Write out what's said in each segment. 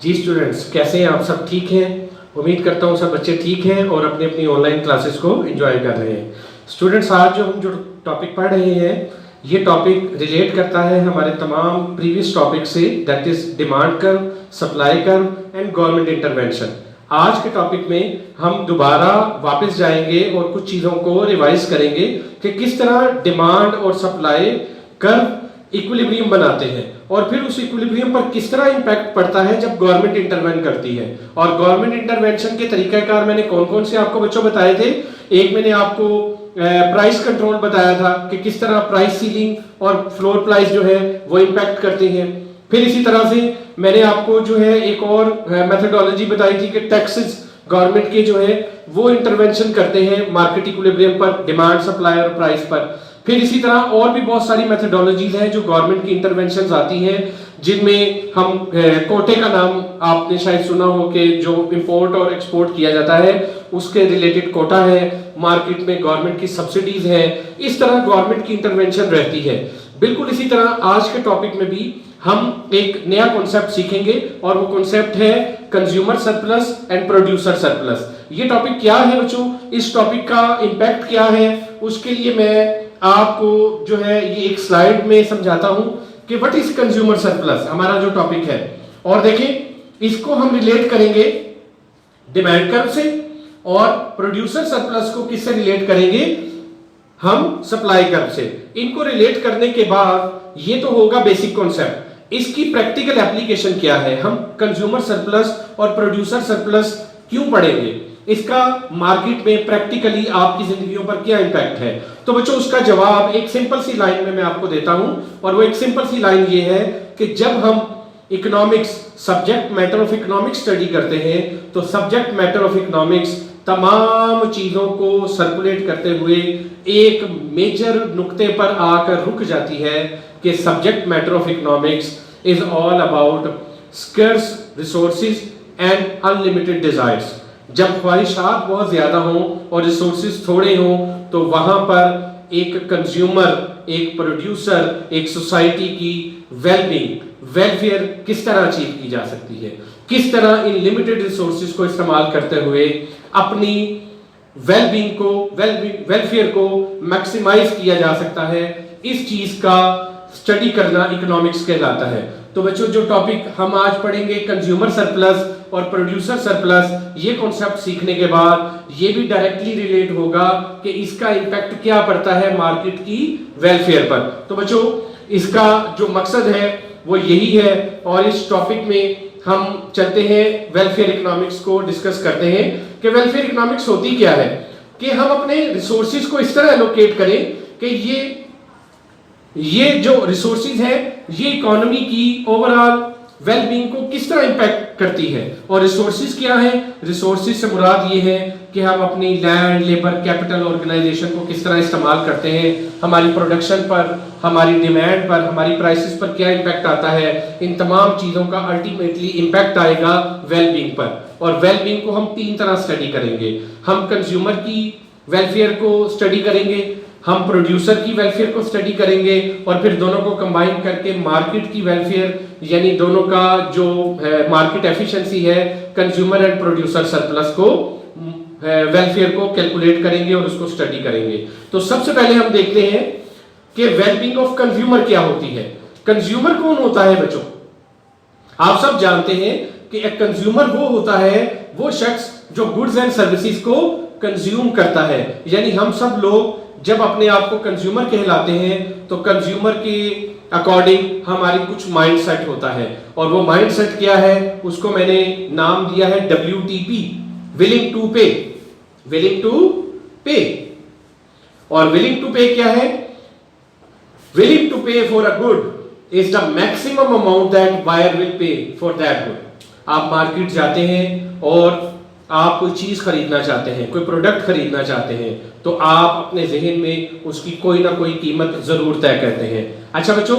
जी students, कैसे हैं आप? सब ठीक हैं? उम्मीद करता हूँ सब बच्चे ठीक हैं और अपनी अपनी ऑनलाइन क्लासेस को एंजॉय कर रहे हैं। स्टूडेंट्स, आज जो टॉपिक पढ़ रहे हैं ये टॉपिक रिलेट करता है हमारे तमाम प्रीवियस टॉपिक से, that is demand curve, supply curve and government intervention. आज के टॉपिक में हम दोबारा वापस जाएंगे और कुछ चीज़ों को रिवाइज करेंगे कि किस तरह डिमांड और सप्लाई कर्व इक्विलिब्रियम बनाते हैं और फिर उस इक्विलिब्रियम पर किस तरह इंपैक्ट पड़ता है जब गवर्नमेंट इंटरवेंशन करती है। और गवर्नमेंट इंटरवेंशन के तरीकाकार मैंने कौन कौन से आपको बच्चों बताए थे। एक मैंने आपको प्राइस कंट्रोल बताया था कि किस तरह प्राइस सीलिंग और फ्लोर प्राइस जो है वो इंपैक्ट करते हैं। फिर इसी तरह से मैंने आपको जो है एक और मेथोडोलॉजी बताई थी कि टैक्सेस गवर्नमेंट के जो है वो इंटरवेंशन करते हैं मार्केट इक्विलिब्रियम पर, डिमांड सप्लाई और प्राइस पर। फिर इसी तरह और भी बहुत सारी मेथोडोलॉजीज हैं जो गवर्नमेंट की इंटरवेंशंस आती हैं, जिनमें हम कोटे का नाम आपने शायद सुना हो कि जो इंपोर्ट और एक्सपोर्ट किया जाता है उसके रिलेटेड कोटा है, मार्केट में गवर्नमेंट की सब्सिडीज हैं। इस तरह गवर्नमेंट की इंटरवेंशन रहती है। बिल्कुल इसी तरह आज के टॉपिक में भी हम एक नया कॉन्सेप्ट सीखेंगे और वो कॉन्सेप्ट है consumer surplus and producer surplus. ये टॉपिक क्या है बच्चों, इस टॉपिक का इंपैक्ट क्या है, उसके लिए मैं आपको जो है ये एक स्लाइड में समझाता हूं कि व्हाट इज कंज्यूमर सरप्लस, हमारा जो टॉपिक है। और देखें इसको हम रिलेट करेंगे डिमांड कर्व से और प्रोड्यूसर सरप्लस को किससे रिलेट करेंगे, हम सप्लाई कर्व से। इनको रिलेट करने के बाद ये तो होगा बेसिक कॉन्सेप्ट, इसकी प्रैक्टिकल एप्लीकेशन क्या है, हम कंज्यूमर सरप्लस और प्रोड्यूसर सरप्लस क्यों पढ़ेंगे, इसका मार्केट में प्रैक्टिकली आपकी जिंदगियों पर क्या इंपैक्ट है। तो बच्चों उसका जवाब एक सिंपल सी लाइन में मैं आपको देता हूं और वो एक सिंपल सी लाइन ये है कि जब हम economics, subject matter of economics study करते हैं तो सब्जेक्ट मैटर ऑफ इकोनॉमिक्स तमाम चीजों को सर्कुलेट करते हुए एक मेजर नुक्ते पर आकर रुक जाती है कि subject matter of economics is all about स्कर्स resources and unlimited desires. जब ख्वाहिशात बहुत ज्यादा हों और रिसोर्सेज थोड़े हों तो वहां पर एक कंज्यूमर, एक प्रोड्यूसर, एक सोसाइटी की वेलबींग, वेलफेयर किस तरह अचीव की जा सकती है, किस तरह इन लिमिटेड रिसोर्सेज को इस्तेमाल करते हुए अपनी वेलबींग को, वेलफेयर को मैक्सिमाइज किया जा सकता है। इस चीज का स्टडी करना इकोनॉमिक्स कहलाता है। तो बच्चों जो टॉपिक हम आज पढ़ेंगे कंज्यूमर सरप्लस और प्रोड्यूसर सरप्लस, ये कॉन्सेप्ट सीखने के बाद ये भी डायरेक्टली रिलेट होगा कि इसका इंपैक्ट क्या पड़ता है मार्केट की वेलफेयर पर। तो बच्चों इसका जो मकसद है वो यही है और इस टॉपिक में हम चलते हैं वेलफेयर इकोनॉमिक्स को डिस्कस करते हैं कि वेलफेयर इकोनॉमिक्स होती क्या है, कि हम अपने रिसोर्सेज को इस तरह एलोकेट करें कि ये जो रिसोर्सेज है ये इकोनॉमी की ओवरऑल वेलबींग को किस तरह इंपैक्ट करती है। और रिसोर्सेज क्या है, रिसोर्सेज से मुराद ये है कि हम अपनी लैंड, लेबर, कैपिटल, ऑर्गेनाइजेशन को किस तरह इस्तेमाल करते हैं, हमारी प्रोडक्शन पर, हमारी डिमांड पर, हमारी प्राइसेस पर क्या इंपैक्ट आता है। इन तमाम चीजों का अल्टीमेटली इंपैक्ट आएगा वेलबींग पर। और वेलबींग को हम तीन तरह स्टडी करेंगे, हम कंज्यूमर की वेलफेयर को स्टडी करेंगे, हम प्रोड्यूसर की वेलफेयर को स्टडी करेंगे और फिर दोनों को कंबाइन करके मार्केट की वेलफेयर यानी दोनों का जो मार्केट एफिशिएंसी है कंज्यूमर एंड प्रोड्यूसर सरप्लस को वेलफेयर को कैलकुलेट करेंगे और उसको स्टडी करेंगे। तो सबसे पहले हम देखते हैं कि वेलबींग ऑफ कंज्यूमर क्या होती है। कंज्यूमर कौन होता है बच्चों? आप सब जानते हैं कि एक कंज्यूमर वो होता है, वो शख्स जो गुड्स एंड सर्विसेज को कंज्यूम करता है। यानी हम सब लोग जब अपने आप को कंज्यूमर कहलाते हैं तो कंज्यूमर के अकॉर्डिंग हमारी कुछ माइंडसेट होता है और वो माइंडसेट क्या है उसको मैंने नाम दिया है WTP, willing to pay. Willing to pay और विलिंग टू पे क्या है, willing to pay for a good is the maximum amount that buyer will pay for that good. आप मार्केट जाते हैं और आप कोई चीज खरीदना चाहते हैं, कोई प्रोडक्ट खरीदना चाहते हैं तो आप अपने जहन में उसकी कोई ना कोई कीमत जरूर तय करते हैं। अच्छा बच्चों,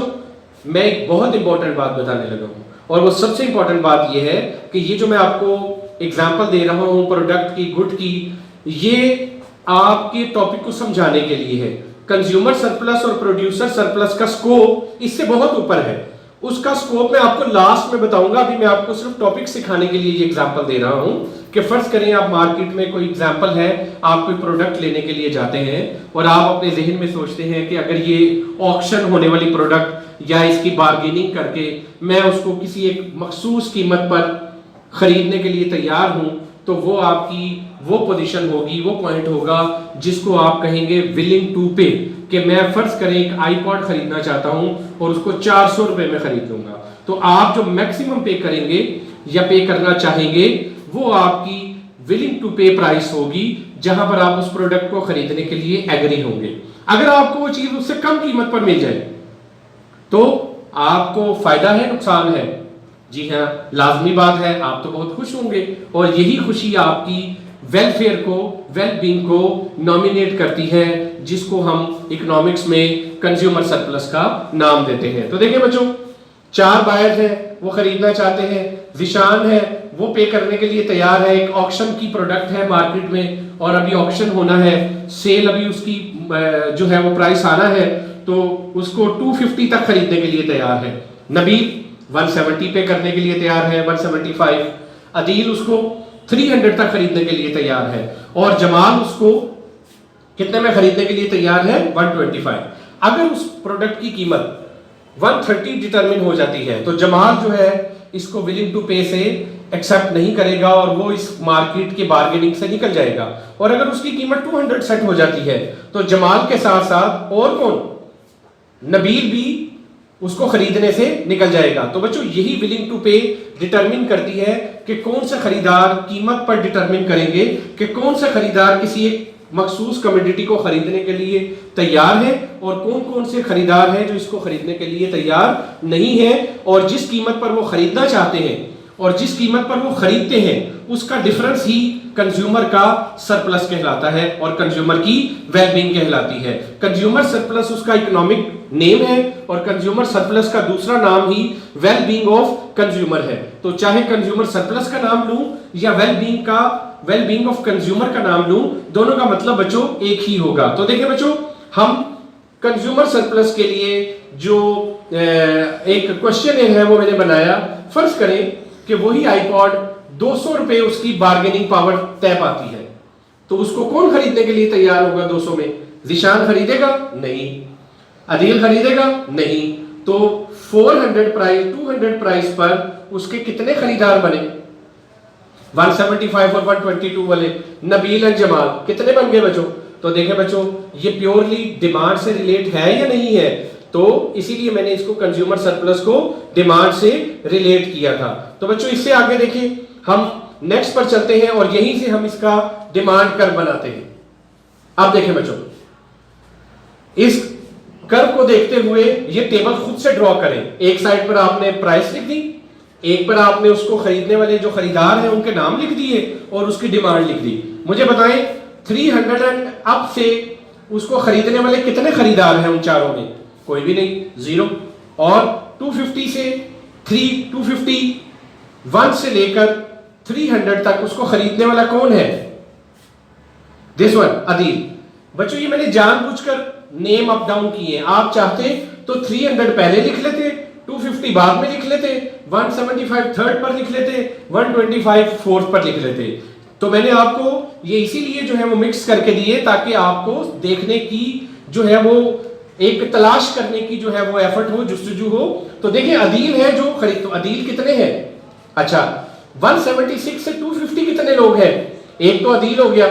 मैं एक बहुत इंपॉर्टेंट बात बताने लगा हूं और वो सबसे इंपॉर्टेंट बात यह है कि ये जो मैं आपको एग्जांपल दे रहा हूं प्रोडक्ट की, गुड की, ये आपके टॉपिक को समझाने के लिए है। कंज्यूमर सरप्लस और प्रोड्यूसर सरप्लस का स्कोप इससे बहुत ऊपर है। उसका स्कोप मैं आपको लास्ट में बताऊंगा। अभी मैं आपको सिर्फ टॉपिक सिखाने के लिए ये एग्जांपल दे रहा हूं कि फर्ज करें आप मार्केट में कोई एग्जांपल है, आप कोई प्रोडक्ट लेने के लिए जाते हैं और आप अपने जहन में सोचते हैं कि अगर ये ऑक्शन होने वाली प्रोडक्ट या इसकी बार्गेनिंग करके मैं उसको किसी एक मखसूस कीमत पर खरीदने के लिए तैयार हूं, तो वो आपकी वो पोजीशन होगी, वो पॉइंट होगा जिसको आप कहेंगे विलिंग टू पे, कि मैं फर्ज करें एक आईपॉड खरीदना चाहता हूं और उसको 400 रुपए में खरीद लूंगा, तो आप जो मैक्सिमम पे करेंगे या पे करना चाहेंगे वो आपकी विलिंग टू पे प्राइस होगी, जहां पर आप उस प्रोडक्ट को खरीदने के लिए एग्री होंगे। अगर आपको वो चीज उससे कम कीमत पर मिल जाए तो आपको फायदा है, नुकसान है? जी हाँ, लाजमी बात है, आप तो बहुत खुश होंगे और यही खुशी आपकी वेलफेयर को, वेलबींग को नॉमिनेट करती है, जिसको हम इकोनॉमिक्स में कंज्यूमर सरप्लस का नाम देते हैं। तो देखिए बच्चों, 4 बायर्स हैं, वो खरीदना चाहते हैं, जिशान है वो पे करने के लिए तैयार है, एक ऑक्शन की प्रोडक्ट है मार्केट में और अभी ऑक्शन होना है, सेल अभी उसकी जो है वो प्राइस आना है, तो उसको 250 तक खरीदने के लिए तैयार है। नबील 170 पे करने के लिए तैयार है, 175। अदील उसको 300 तक खरीदने के लिए तैयार है और जमाल उसको कितने में खरीदने के लिए तैयार है? 125। अगर उस प्रोडक्ट की कीमत 130 डिटरमिन हो जाती है तो जमाल जो है इसको विलिंग टू पे से एक्सेप्ट नहीं करेगा और वो इस मार्केट की बार्गेनिंग से निकल जाएगा। और अगर उसकी कीमत 200 सेट हो जाती है तो जमाल के साथ साथ और कौन, नबील भी उसको खरीदने से निकल जाएगा। तो बच्चों, यही विलिंग टू पे डिटरमिन करती है कि कौन से खरीदार कीमत पर डिटरमिन करेंगे कि कौन से खरीदार किसी एक मखसूस कमोडिटी को खरीदने के लिए तैयार है और कौन कौन से खरीदार हैं जो इसको खरीदने के लिए तैयार नहीं है। और जिस कीमत पर वो खरीदना चाहते हैं और जिस कीमत पर वो खरीदते हैं उसका डिफरेंस ही कंज्यूमर का सरप्लस कहलाता है और कंज्यूमर की वेलबींग कहलाती है। कंज्यूमर सरप्लस उसका इकोनॉमिक नेम है और कंज्यूमर सरप्लस का दूसरा नाम ही वेलबींग ऑफ कंज्यूमर है। तो चाहे कंज्यूमर सरप्लस का नाम लूं या वेलबींग ऑफ कंज्यूमर का नाम लूं, दोनों का मतलब बच्चों एक ही होगा। तो देखिए बच्चों, हम कंज्यूमर सरप्लस के लिए जो एक क्वेश्चन है वो मैंने बनाया। फर्ज करें कि वही आईपॉड 200 रुपए उसकी बार्गेनिंग पावर तय पाती है, तो उसको कौन खरीदने के लिए तैयार होगा? 200 में जिशान खरीदेगा? नहीं। अदील खरीदेगा? नहीं। तो 200 प्राइस पर उसके कितने खरीदार बने? 175 और 122 वाले। नबील एंड जमाल कितने बन गए बच्चों? तो देखें बच्चों, ये प्योरली डिमांड से रिलेट है या नहीं है? तो इसीलिए मैंने इसको कंज्यूमर सरप्लस को डिमांड से रिलेट किया था। तो बच्चों, इससे आगे देखिए, हम नेक्स्ट पर चलते हैं और यहीं से हम इसका डिमांड कर्व बनाते हैं। अब देखें बच्चों, इस कर्व को देखते हुए ये टेबल खुद से ड्रॉ करें। एक साइड पर आपने प्राइस लिख दी, एक पर आपने उसको खरीदने वाले जो खरीदार हैं उनके नाम लिख दिए और उसकी डिमांड लिख दी। मुझे बताएं 300 एंड अप से उसको खरीदने वाले कितने खरीदार हैं उन चारों में? कोई भी नहीं, 0। और 250 से 250 1 से लेकर 300 तक उसको खरीदने वाला कौन है? This one, Adeel. बच्चों, ये मैंने जानबूझकर नेम अप डाउन किए। आप चाहते तो 300 पहले लिख लेते, 250 बाद में लिख लेते, 175 थर्ड पर लिख लेते, 125 फोर्थ पर लिख लेते। तो मैंने आपको ये इसीलिए जो है वो मिक्स करके दिए ताकि आपको देखने की जो है वो एक तलाश करने की जो है वो एफर्ट हो, जुस्तजू हो। तो देखिए, अदील है जो खरीद, तो अदील कितने हैं? अच्छा, 176 से 250 कितने लोग हैं? एक तो अदील हो गया,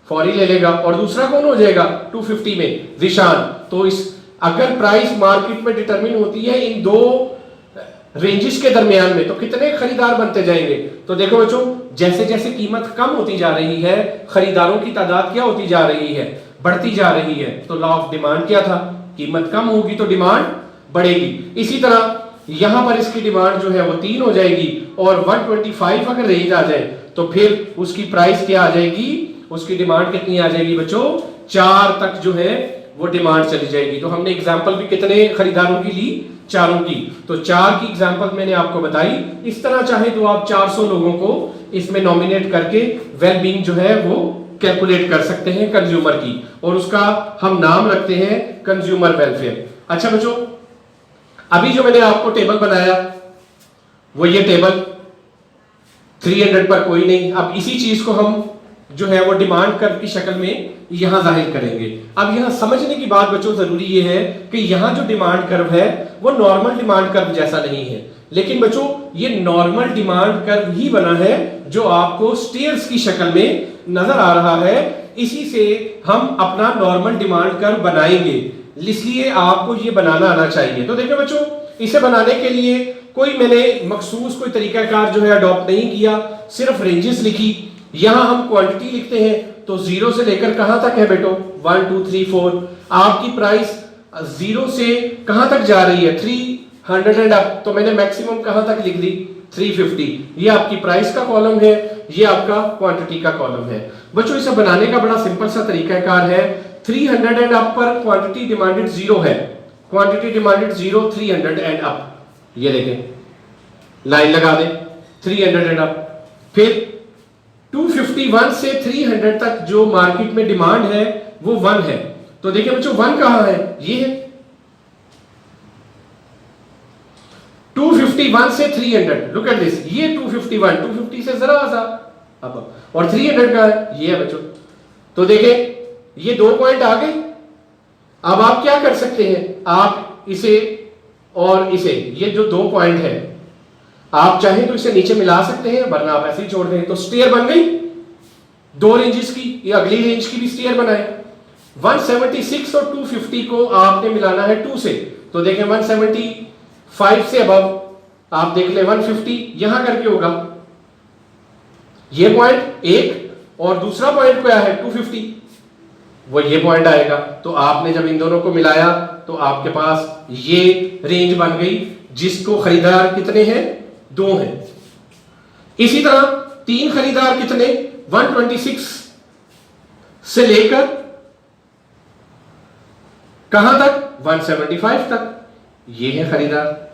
फौरी ले लेगा, और दूसरा कौन हो जाएगा 250 में? जिशान। तो इस अगर प्राइस मार्केट में डिटरमिन होती है इन दो रेंजेस के दरमियान में, तो कितने खरीदार बनते जाएंगे? तो देखो बच्चों, जैसे जैसे कीमत कम होती जा रही है, खरीदारों की तादाद क्या होती जा रही है? बढ़ती जा रही है। तो लॉ ऑफ डिमांड क्या था? कीमत कम होगी तो डिमांड बढ़ेगी। इसी तरह यहां पर इसकी डिमांड जो है वो 3 हो जाएगी और 125 अगर रेंज आ जाए तो फिर उसकी प्राइस क्या आ जाएगी? उसकी डिमांड कितनी आ जाएगी बच्चों? 4 तक जो है वो डिमांड चली जाएगी। तो हमने एग्जांपल भी कितने खरीदारों की ली? 4 की। तो 4 की एग्जांपल मैंने आपको बताई। इस तरह चाहे तो आप 400 लोगों को इसमें नॉमिनेट करके वेलबींग जो है वो कैलकुलेट कर सकते हैं कंज्यूमर की, और उसका हम नाम रखते हैं कंज्यूमर वेलफेयर। अच्छा बच्चों, अभी जो मैंने आपको टेबल बनाया वो ये टेबल 300 पर कोई नहीं। अब इसी चीज को हम जो है वो डिमांड कर्व की शक्ल में यहां जाहिर करेंगे। अब यहां समझने की बात बच्चों जरूरी ये है कि यहां जो डिमांड कर्व है वो नॉर्मल डिमांड कर्व जैसा नहीं है, लेकिन बच्चों ये नॉर्मल डिमांड कर्व ही बना है जो आपको स्टेयर्स की शक्ल में नजर आ रहा है। इसी से हम अपना नॉर्मल डिमांड कर्व बनाएंगे, इसलिए आपको ये बनाना आना चाहिए। तो देखो बच्चों, इसे बनाने के लिए कोई मैंने मखसूस कोई तरीकाकार जो है अडॉप्ट नहीं किया, सिर्फ रेंजेस लिखी। यहां हम क्वांटिटी लिखते हैं तो 0 से लेकर कहां तक है बेटो 1 2 3 4। आपकी प्राइस 0 से कहां तक जा रही है 300 एंड अप, तो मैंने मैक्सिमम कहां तक लिख दी 350। ये आपकी प्राइस का कॉलम है, ये आपका क्वांटिटी का कॉलम है। बच्चों इसे बनाने का बड़ा सिंपल सा तरीकाकार है। 300 एंड अप पर क्वांटिटी डिमांडेड 0 है, क्वांटिटी डिमांडेड 0 300 एंड अप। ये देखें लाइन लगा दें 300 एंड अप। फिर 251 से 300 तक जो मार्केट में डिमांड है वो 1 है। तो देखिए बच्चों 1 कहां है, ये है 251 से 300। लुक एट दिस, ये 251 250 से जरा सा अब, और 300 का है, ये है बच्चों। तो देखें ये 2 पॉइंट आ गए। अब आप क्या कर सकते हैं, आप इसे और इसे, ये जो 2 पॉइंट है आप चाहें तो इसे नीचे मिला सकते हैं, वरना आप ऐसे ही छोड़ दें। तो स्टेयर बन गई 2 रेंजेस की, ये अगली रेंज की भी स्टेयर बनाए। 176 और 250 को आपने मिलाना है 2 से। तो देखें 175 से अबव आप देख ले 150 यहां करके होगा, ये पॉइंट एक और दूसरा पॉइंट क्या है 250, वो ये पॉइंट आएगा। तो आपने जब इन दोनों को मिलाया तो आपके पास ये रेंज बन गई जिसको खरीदार कितने हैं 2 हैं। इसी तरह 3 खरीदार कितने 126 से लेकर कहां तक 175 तक, ये है खरीदार।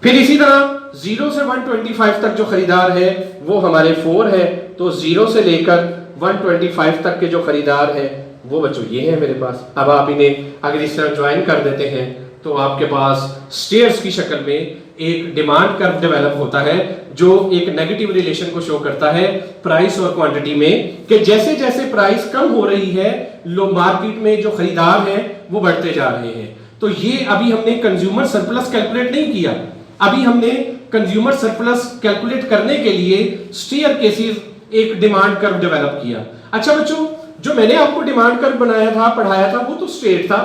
फिर इसी तरह 0 से 125 तक जो खरीदार है वो हमारे 4 है। तो 0 से लेकर 125 तक के जो खरीदार है वो बच्चों ये है मेरे पास। अब आप इन्हें अगर इस तरह ज्वाइन कर देते हैं तो आपके पास स्टेयर्स की शक्ल में एक डिमांड कर्व डेवलप होता है जो एक नेगेटिव रिलेशन को शो करता है प्राइस और क्वांटिटी में, कि जैसे जैसे प्राइस कम हो रही है लोग मार्केट में जो खरीदार हैं वो बढ़ते जा रहे हैं। तो ये अभी हमने कंज्यूमर सरप्लस कैलकुलेट नहीं किया, अभी हमने कंज्यूमर सरप्लस कैलकुलेट करने के लिए स्टेयर केसेस एक डिमांड कर्व डेवलप किया। अच्छा बच्चों, जो मैंने आपको डिमांड कर्व बनाया था पढ़ाया था वो तो स्टेट था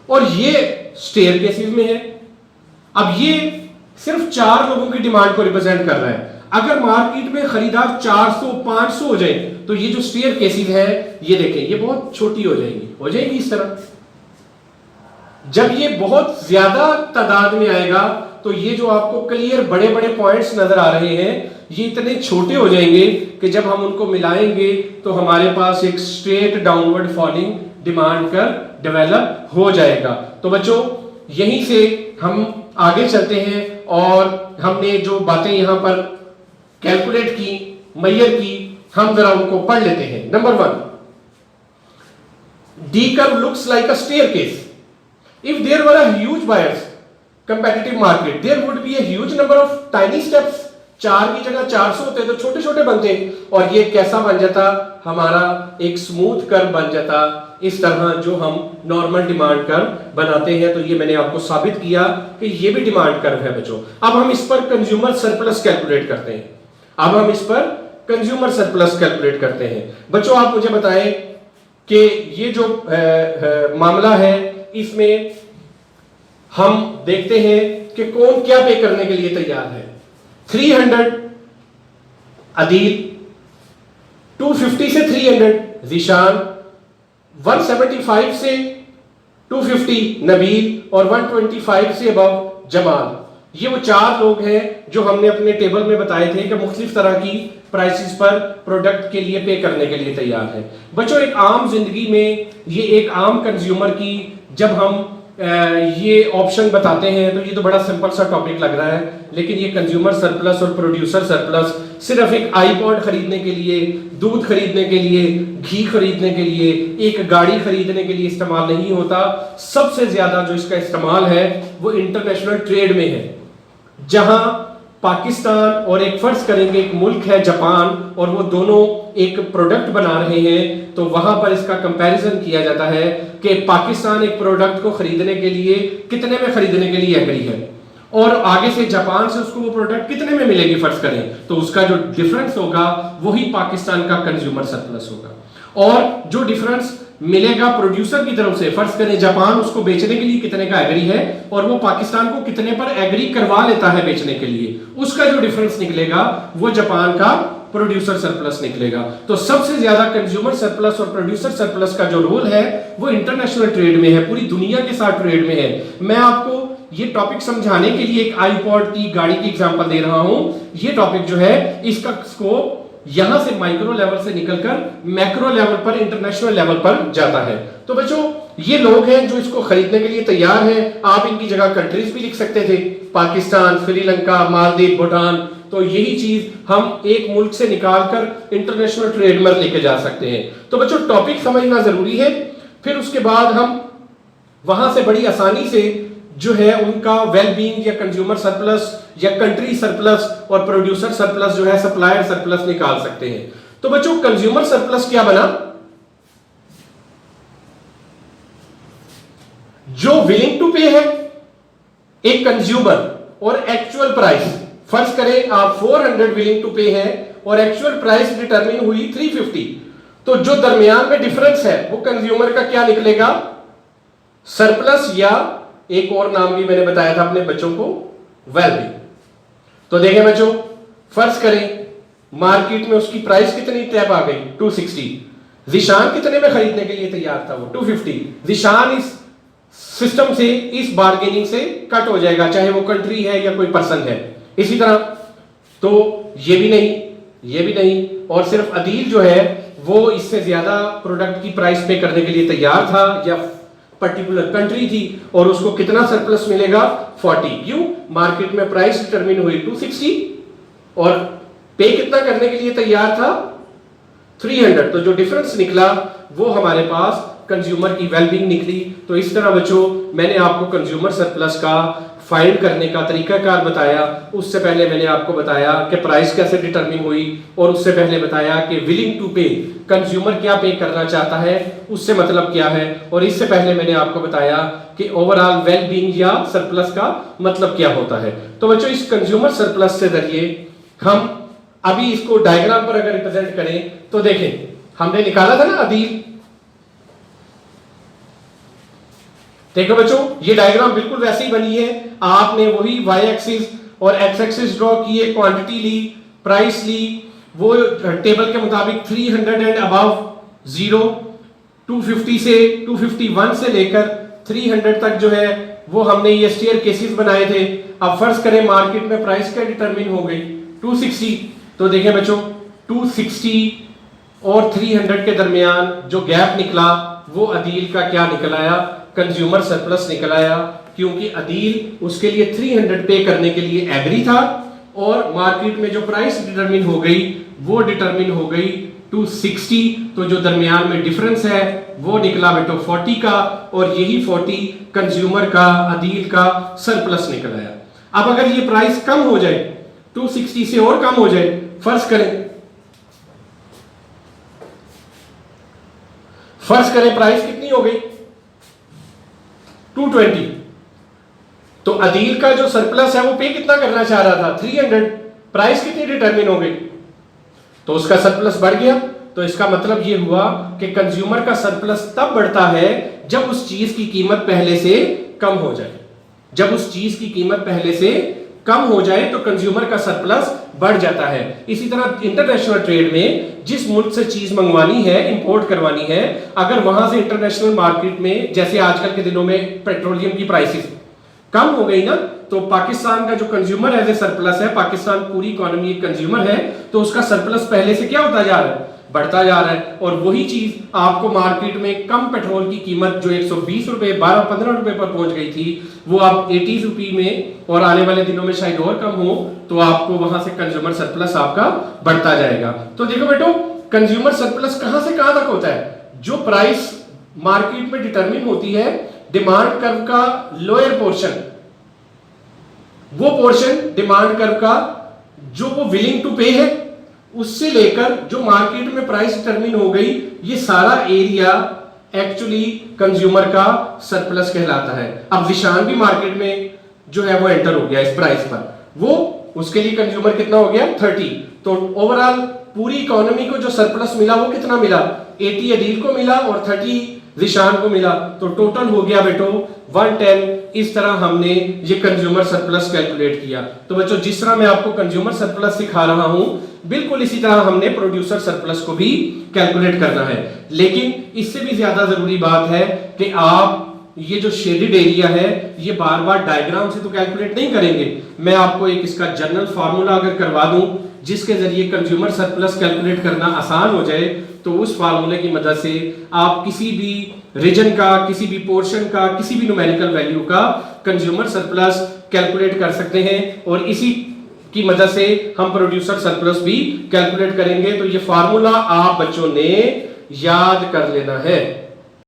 और ये स्टेयर केसेस में है। अब ये सिर्फ 4 लोगों की डिमांड को रिप्रेजेंट कर रहा है। अगर मार्केट में खरीदार 400 500 हो जाए तो ये जो स्टेयर केसेस है ये देखें ये बहुत छोटी हो जाएगी इस तरह। जब ये बहुत ज्यादा तादाद में आएगा तो ये जो आपको क्लियर बड़े बड़े पॉइंट्स नजर आ रहे हैं ये इतने छोटे हो जाएंगे कि जब हम उनको मिलाएंगे तो हमारे पास एक स्ट्रेट डाउनवर्ड फॉलिंग डिमांड कर डेवलप हो जाएगा। तो बच्चों यहीं से हम आगे चलते हैं और हमने जो बातें यहां पर कैलकुलेट की मैयर की हम जरा उनको पढ़ लेते हैं। Number 1, D curve looks like a staircase. If there were a huge buyers competitive market, there would be a huge number of tiny steps. 4 की जगह 400 होते तो छोटे छोटे बनते और ये कैसा बन जाता हमारा एक स्मूथ कर्व बन जाता इस तरह जो हम नॉर्मल डिमांड कर्व बनाते हैं। तो ये मैंने आपको साबित किया कि ये भी डिमांड कर्व है बच्चों। अब हम इस पर कंज्यूमर सरप्लस कैलकुलेट करते हैं। करते हैं बच्चों। आप मुझे बताएं कि ये जो मामला है इसमें हम देखते हैं कि कौन क्या पे करने के लिए तैयार है। 300 अदील, 250 से 300 जीशान, 175 से 250 नबील और 125 से अबव जमाल। ये वो 4 लोग हैं जो हमने अपने टेबल में बताए थे कि मुख्तलिफ तरह की प्राइसेस पर प्रोडक्ट के लिए पे करने के लिए तैयार है। बच्चों एक आम जिंदगी में ये एक आम कंज्यूमर की जब हम ये ऑप्शन बताते हैं, तो ये तो बड़ा सिंपल सा टॉपिक लग रहा है, लेकिन ये कंज्यूमर सरप्लस और प्रोड्यूसर सरप्लस सिर्फ एक आईपॉड खरीदने के लिए, दूध खरीदने के लिए, घी खरीदने के लिए, एक गाड़ी खरीदने के लिए इस्तेमाल नहीं होता। सबसे ज्यादा जो इसका इस्तेमाल है वो इंटरनेशनल ट्रेड में है, जहां पाकिस्तान और एक फर्ज करेंगे एक मुल्क है जापान, और वो दोनों एक प्रोडक्ट बना रहे हैं, तो वहां पर इसका कंपैरिजन किया जाता है कि पाकिस्तान एक प्रोडक्ट को खरीदने के लिए कितने में खरीदने के लिए एग्री है, और आगे से जापान से उसको वो प्रोडक्ट कितने में मिलेगी फर्ज करें, तो उसका जो डिफरेंस होगा वही पाकिस्तान का कंज्यूमर सरप्लस होगा। और जो डिफरेंस मिलेगा प्रोड्यूसर की तरफ से, फर्ज करें जापान उसको बेचने के लिए कितने का एग्री है और वो पाकिस्तान को कितने पर एग्री करवा लेता है बेचने के लिए, उसका जो डिफरेंस निकलेगा वो जापान का प्रोड्यूसर सरप्लस निकलेगा। तो सबसे ज्यादा कंज्यूमर सरप्लस और प्रोड्यूसर सरप्लस का जो रोल है वो इंटरनेशनल ट्रेड में है, पूरी दुनिया के साथ ट्रेड में है। मैं आपको ये टॉपिक समझाने के लिए एक आईपॉड की गाड़ी की एग्जांपल दे रहा हूं। ये टॉपिक जो है इसका स्कोप यहां से माइक्रो लेवल से निकलकर मैक्रो लेवल पर, इंटरनेशनल लेवल पर जाता है। तो बच्चों ये लोग हैं जो इसको खरीदने के लिए तैयार हैं। आप इनकी जगह कंट्रीज भी लिख सकते थे, पाकिस्तान, श्रीलंका, मालदीव, भूटान। तो यही चीज हम एक मुल्क से निकालकर इंटरनेशनल ट्रेड में लेके जा सकते हैं। तो बच्चों टॉपिक समझना जरूरी है, फिर उसके बाद हम वहां से बड़ी आसानी से जो है उनका वेलबींग या कंज्यूमर सरप्लस या कंट्री सरप्लस और प्रोड्यूसर सरप्लस जो है सप्लायर सरप्लस निकाल सकते हैं। तो बच्चों कंज्यूमर सरप्लस क्या बना, जो विलिंग टू पे है एक कंज्यूमर और एक्चुअल प्राइस, फर्ज करें आप 400 विलिंग टू पे है और एक्चुअल प्राइस डिटरमिन हुई 350, तो जो दरमियान में डिफरेंस है वो कंज्यूमर का क्या निकलेगा, सरप्लस, या एक और नाम भी मैंने बताया था अपने बच्चों को, वेलबींग। तो देखें बच्चों, फर्ज करें मार्केट में उसकी प्राइस कितनी तय आ गई 260, जिशान कितने में खरीदने के लिए तैयार था वो 250। जिशान इस सिस्टम से, इस बार्गेनिंग से कट हो जाएगा, चाहे वो कंट्री है या कोई पर्सन है। इसी तरह तो ये भी नहीं, ये भी नहीं, और सिर्फ अदील जो है वो इससे ज्यादा प्रोडक्ट की प्राइस पे करने के लिए तैयार था, या पर्टिकुलर कंट्री थी और उसको कितना सरप्लस मिलेगा 40। क्यों, मार्केट में प्राइस डिटरमिन हुई 260 और पे कितना करने के लिए तैयार था 300, तो जो डिफरेंस निकला वो हमारे पास कंज्यूमर की वेलबींग निकली। तो इस तरह बच्चों मैंने आपको कंज्यूमर सरप्लस का फाइंड करने का तरीकाकार बताया। उससे पहले मैंने आपको बताया कि प्राइस कैसे डिटरमिन हुई, और उससे पहले बताया कि विलिंग टू पे, कंज्यूमर क्या पे करना चाहता है, उससे मतलब क्या है, और इससे पहले मैंने आपको बताया कि ओवरऑल वेलबींग या सरप्लस का मतलब क्या होता है। तो बच्चों इस कंज्यूमर सरप्लस से जरिए हम अभी इसको डायग्राम पर अगर रिप्रेजेंट करें तो देखें, हमने निकाला था ना अदील, देखो बच्चों ये डायग्राम बिल्कुल वैसे ही बनी है। आपने वही वाई एक्सिस और एक्स एक्सिस ड्रॉ किए, क्वांटिटी ली, प्राइस ली, वो टेबल के मुताबिक 300 एंड अबव 0, 250 से 251 से लेकर 300 तक जो है वो हमने ये स्टेयर केसेस बनाए थे। अब फर्ज करें मार्केट में प्राइस क्या डिटरमिन हो गई 260, तो देखें बच्चों 260 और 300 के दरमियान जो गैप निकला वो अदील का क्या निकल आया, कंज्यूमर सरप्लस निकल आया, क्योंकि अदील उसके लिए 300 पे करने के लिए एग्री था, और मार्केट में जो प्राइस डिटरमिन हो गई वो डिटरमिन हो गई 260, तो जो दरमियान में डिफरेंस है वो निकला बेटो 40 का, और यही 40 कंज्यूमर का, अदील का सरप्लस निकल आया। अब अगर ये प्राइस कम हो जाए 260 से और कम हो जाए, फर्ज करें प्राइस कितनी हो गई 220, तो अदील का जो सरप्लस है वो पे कितना करना चाह रहा था 300, प्राइस कितनी डिटरमिन हो गई, तो उसका सरप्लस बढ़ गया। तो इसका मतलब ये हुआ कि कंज्यूमर का सरप्लस तब बढ़ता है जब उस चीज की कीमत पहले से कम हो जाए। जब उस चीज की कीमत पहले से कम हो जाए तो कंज्यूमर का सरप्लस बढ़ जाता है। इसी तरह इंटरनेशनल ट्रेड में जिस मुल्क से चीज मंगवानी है, इंपोर्ट करवानी है, अगर वहां से इंटरनेशनल मार्केट में जैसे आजकल के दिनों में पेट्रोलियम की प्राइसेस कम हो गई ना, तो पाकिस्तान का जो कंज्यूमर एज ए सरप्लस है, पाकिस्तान पूरी इकोनॉमी एक कंज्यूमर है, तो उसका सरप्लस पहले से क्या होता जा रहा है, बढ़ता जा रहा है। और वही चीज आपको मार्केट में कम पेट्रोल की कीमत जो 120 रुपए 12-15 रुपए पर पहुंच गई थी, वो आप 80 रुपए में, और आने वाले दिनों में शायद और कम हो, तो आपको वहां से कंज्यूमर सरप्लस आपका बढ़ता जाएगा। तो देखो बेटो, कंज्यूमर सरप्लस कहां से कहां तक होता है? जो प्राइस मार्केट में डिटरमिन होती है डिमांड कर्व का लोअर पोर्शन, वो पोर्शन डिमांड कर्व का जो वो विलिंग टू पे है, उससे लेकर जो मार्केट में प्राइस डिटरमिन हो गई, ये सारा एरिया एक्चुअली कंज्यूमर का सरप्लस कहलाता है। अब विशान भी मार्केट में जो है वो एंटर हो गया इस प्राइस पर, वो उसके लिए कंज्यूमर कितना हो गया 30। तो ओवरऑल पूरी इकोनॉमी को जो सरप्लस मिला वो कितना मिला? 80 अडील को मिला और 30 जिशान को मिला, तो टोटल हो गया बेटो 110। इस तरह हमने ये कंज्यूमर सरप्लस कैलकुलेट किया। तो बच्चों, जिस तरह मैं आपको कंज्यूमर सरप्लस सिखा रहा हूं, बिल्कुल इसी तरह हमने प्रोड्यूसर सरप्लस को भी कैलकुलेट करना है। लेकिन इससे भी ज्यादा जरूरी बात है कि आप ये जो शेडेड एरिया है, ये बार बार डायग्राम से तो कैलकुलेट नहीं करेंगे। मैं आपको एक इसका जनरल फार्मूला अगर करवा दूं जिसके जरिए कंज्यूमर सरप्लस कैलकुलेट करना आसान हो जाए, तो उस फार्मूले की मदद से आप किसी भी रीजन का, किसी भी पोर्शन का, किसी भी न्यूमेरिकल वैल्यू का कंज्यूमर सरप्लस कैलकुलेट कर सकते हैं। और इसी की मदद से हम प्रोड्यूसर सरप्लस भी कैलकुलेट करेंगे। तो ये फार्मूला आप बच्चों ने याद कर लेना है।